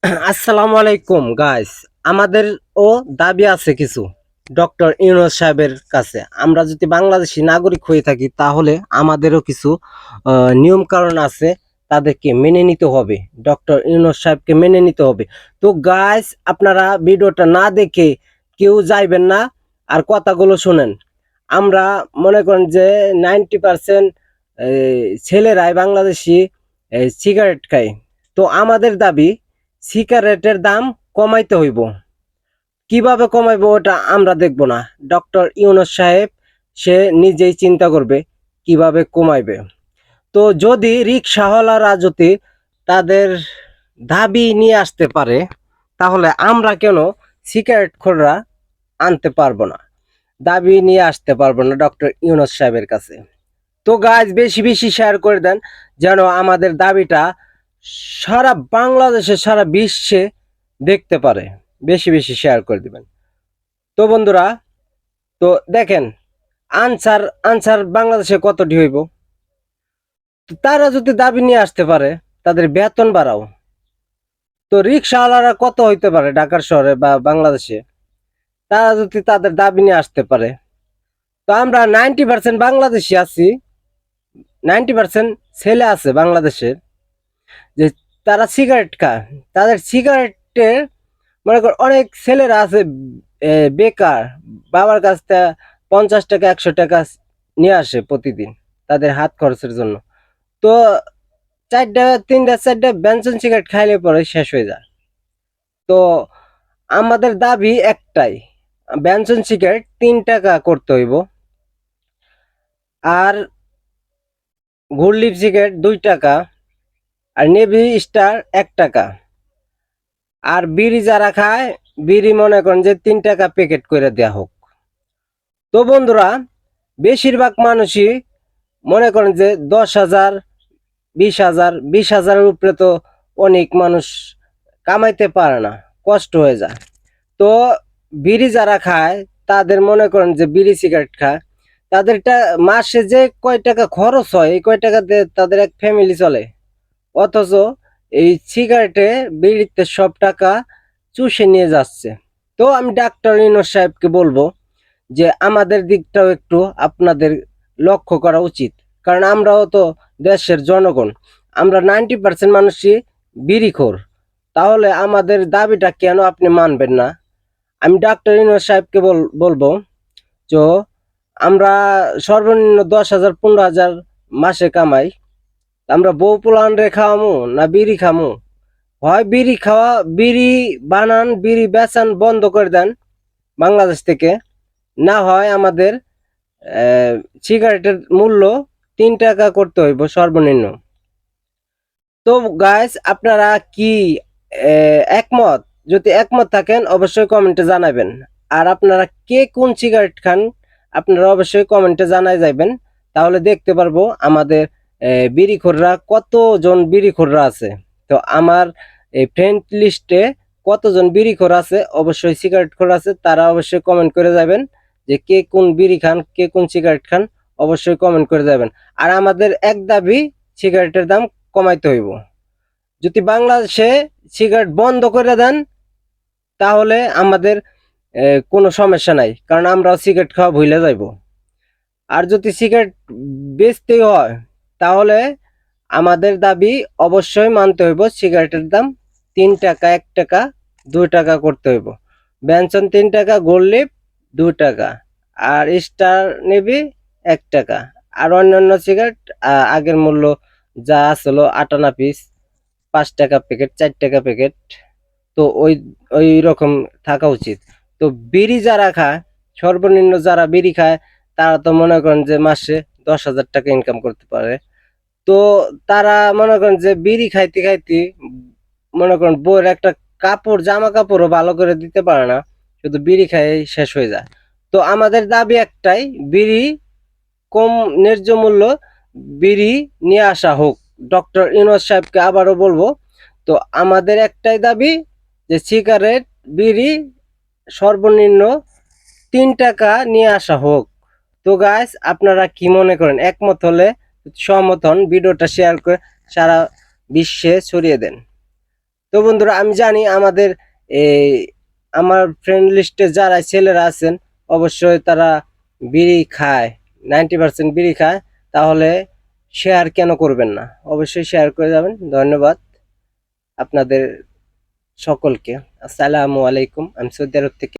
আসসালামু আলাইকুম গাইস। আমাদের ও দাবি আছে কিছু ডক্টর ইউনূস সাহেবের কাছে। আমরা যদি বাংলাদেশি নাগরিক হয়ে থাকি তাহলে আমাদেরও কিছু নিয়ম কারণ আছে, তাদেরকে মেনে নিতে হবে। ডক্টর ইউনূস সাহেবকে মেনে নিতে হবে। তো গাইস, আপনারা ভিডিওটা না দেখে কেউ যাইবেন না, আর কথাগুলো শুনেন। আমরা মনে করেন যে 90% ছেলেরাই বাংলাদেশি সিগারেট খায়। তো আমাদের দাবি সিগারেটের দাম কমাইতে হইব। কিভাবে কমাইবো ওটা আমরা দেখব না, ডক্টর ইউনূস সাহেব সে নিজেই চিন্তা করবে কিভাবে কমাইবে। তো যদি রিক্সাওয়ালারা যদি তাদের দাবি নিয়ে আসতে পারে, তাহলে আমরা কেন সিগারেট খোররা আনতে পারবো না, দাবি নিয়ে আসতে পারবো না ডক্টর ইউনূস সাহেবের কাছে। তো গাছ বেশি বেশি শেয়ার করে দেন, যেন আমাদের দাবিটা সারা বাংলাদেশে সারা বিশ্বে দেখতে পারে। বেশি বেশি শেয়ার করে দিবেন। তো বন্ধুরা, তো দেখেন, আনসার আনসার বাংলাদেশে কতটি হইব। তো তারা যদি দাবি নিয়ে আসতে পারে, তাদের বেতন বাড়াও। তো রিক্সাওয়ালারা কত হইতে পারে ঢাকার শহরে বা বাংলাদেশে, তারা যদি তাদের দাবি নিয়ে আসতে পারে। তো আমরা 90% বাংলাদেশি আছি, 90% ছেলে আছে বাংলাদেশের, যে তারা সিগারেট খায়। তাদের সিগারেটের মনে কর অনেক ছেলেরা আছে বেকার, বাবার কাছ থেকে 50 টাকা 100 টাকা নিয়ে আসে প্রতিদিন তাদের হাত খরচের জন্য। তো 3টা 4টা বেনসন সিগারেট খাইলে পরে শেষ হয়ে যায়। তো আমাদের দাবি একটাই, বেনসন সিগারেট 3 টাকা করতে হইব, আর গুড়লিপ সিগারেট 2 টাকা, আর নেভি স্টার 1 টাকা। আর বিড়ি যারা খায়, বিড়ি মনে করেন যে 3 টাকা প্যাকেট করে দেয়া হোক। তো বন্ধুরা, বেশিরভাগ মানুষই মনে করেন যে 10,000 20,000, 20,000-এর উপরে তো অনেক মানুষ কামাইতে পারে না, কষ্ট হয়ে যায়। তো বিড়ি যারা খায়, তাদের মনে করেন যে বিড়ি সিগারেট খায়, তাদেরটা মাসে যে কয় টাকা খরচ হয়, এই কয় টাকাতে তাদের এক ফ্যামিলি চলে। অথচ এই সিগারেটে বিড়িতে সব টাকা চুষে নিয়ে যাচ্ছে। তো আমি ডাক্তার ইউনূস সাহেবকে বলবো যে আমাদের দিকটাও একটু আপনাদের লক্ষ্য করা উচিত, কারণ আমরাও তো দেশের জনগণ। আমরা 90% মানুষই বিড়িখোর, তাহলে আমাদের দাবিটা কেন আপনি মানবেন না? আমি ডাক্তার ইউনূস সাহেবকে বলবো যে আমরা সর্বনিম্ন 10,000 15,000 মাসে কামাই, আমরা বউ পোলান রে খাওয়ামু না বিড়ি খামু? হয় বিড়ি খাওয়া, বিড়ি বানান, বিড়ি বেচান বন্ধ করে দেন বাংলাদেশ থেকে, না হয় আমাদের সিগারেটের মূল্য 3 টাকা করতে হইব সর্বনিম্ন। তো গাইস, আপনারা কি একমত? যদি একমত থাকেন অবশ্যই কমেন্টে জানাবেন। আর আপনারা কে কোন সিগারেট খান, আপনারা অবশ্যই কমেন্টে জানাই যাবেন। তাহলে দেখতে পারবো আমাদের বিড়িখোররা, কতজন বিড়িখোররা আছে। তো আমার এই ফ্রেন্ড লিস্টে কতজন বিড়িখোর আছে, অবশ্যই সিগারেট খোর আছে, তারা অবশ্যই কমেন্ট করে যাবেন যে কে কোন বিড়ি খান, কে কোন সিগারেট খান, অবশ্যই কমেন্ট করে যাবেন। আর আমাদের এক দাবি, সিগারেটের দাম কমাইতে হইব। যদি বাংলাদেশে সিগারেট বন্ধ করে দেন, তাহলে আমাদের কোনো সমস্যা নাই, কারণ আমরাও সিগারেট খাওয়া ভুলে যাইব। আর যদি সিগারেট বেচতেই হয়, তাহলে আমাদের দাবি অবশ্যই মানতে হইব, সিগারেটের দাম 3 টাকা 1 টাকা 2 টাকা করতে হইব। বেনসন 3 টাকা, গোল্ড 2 টাকা, আর স্টার নেভি 1 টাকা। আর অন্যান্য সিগারেট আগের মূল্য যা আসলো 8 আনা পিস, 5 টাকা প্যাকেট, 4 টাকা প্যাকেট, তো ওই ওই রকম থাকা উচিত। তো বিড়ি যারা খায়, সর্বনিম্ন যারা বিড়ি খায়, তারা তো মনে করেন যে মাসে 10,000 টাকা ইনকাম করতে পারে। তো তারা মনে করেন যে বিড়ি খাইতে খাইতে মনে করেন বউয়ের একটা কাপড় জামা কাপড়ও ভালো করে দিতে পারে না, শুধু বিড়ি খাই শেষ হয়ে যায়। তো আমাদের দাবি একটাই, বিড়ি কম ন্যায্য মূল্য বিড়ি নিয়ে আসা হোক। ডক্টর ইউনূস সাহেবকে আবারও বলবো, তো আমাদের একটাই দাবি যে সিগারেট বিড়ি সর্বনিম্ন 3 টাকা নিয়ে আসা হোক। তো গাইস, আপনারা কি মনে করেন? একমত হলে সহমত হন, ভিডিওটা শেয়ার করে সারা বিশ্বে ছড়িয়ে দেন। তো বন্ধুরা আমি জানি আমাদের এই আমার ফ্রেন্ড লিস্টে যারা ছেলেরা আছেন অবশ্যই তারা বিড়ি খায়, 90% বিড়ি খায়। তাহলে শেয়ার কেন করবেন না, অবশ্যই শেয়ার করে যাবেন। ধন্যবাদ আপনাদের সকলকে। আসসালামু আলাইকুম। আমি সৌদি আরব থেকে